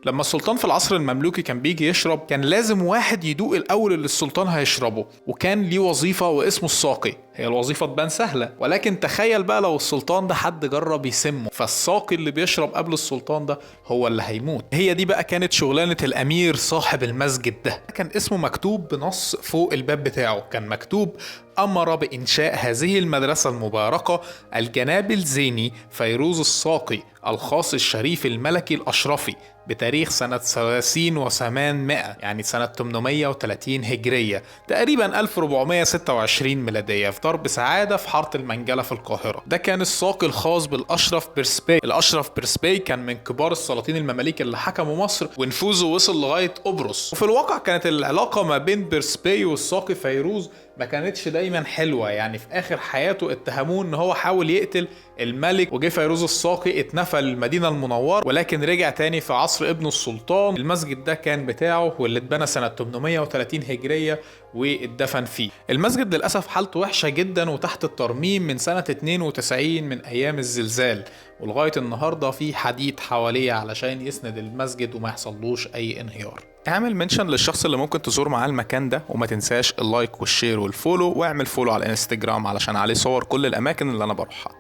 لما السلطان في العصر المملوكي كان بيجي يشرب كان لازم واحد يدوق الاول اللي السلطان هيشربه، وكان ليه وظيفة واسمه الساقي. هي الوظيفة تبان سهلة، ولكن تخيل بقى لو السلطان ده حد جرب يسمه، فالساقي اللي بيشرب قبل السلطان ده هو اللي هيموت. هي دي بقى كانت شغلانة الامير صاحب المسجد ده. كان اسمه مكتوب بنص فوق الباب بتاعه، كان مكتوب: أمر بإنشاء هذه المدرسة المباركة الجناب الزيني فيروز الساقي الخاص الشريف الملكي الأشرفي بتاريخ سنة 30 و800، يعني سنة 830 هجرية، تقريبا 1426 ميلادية، في درب سعادة في حارة المنجلة في القاهرة. ده كان الساقي الخاص بالأشرف بيرسبي. الأشرف بيرسبي كان من كبار السلاطين المماليك اللي حكموا مصر، ونفوذه وصل لغاية قبرص. وفي الواقع كانت العلاقة ما بين بيرسبي والساقي فيروز ما كانتش دايما حلوة، يعني في آخر حياته اتهموه ان هو حاول يقتل الملك، وجه فيروز الساقي اتنفى المدينة المنورة، ولكن رجع تاني في عصر ابنه السلطان. المسجد ده كان بتاعه، واللي اتبنى سنة 830 هجرية واتدفن فيه. المسجد للأسف حالته وحشة جدا وتحت الترميم من سنة 92 من أيام الزلزال، ولغاية النهاردة في حديد حواليه علشان يسند المسجد وما يحصلوش أي انهيار. اعمل منشن للشخص اللي ممكن تزور معاه المكان ده، وما تنساش اللايك والشير والفولو، واعمل فولو على الانستجرام علشان عليه صور كل الأماكن اللي أنا بروحها.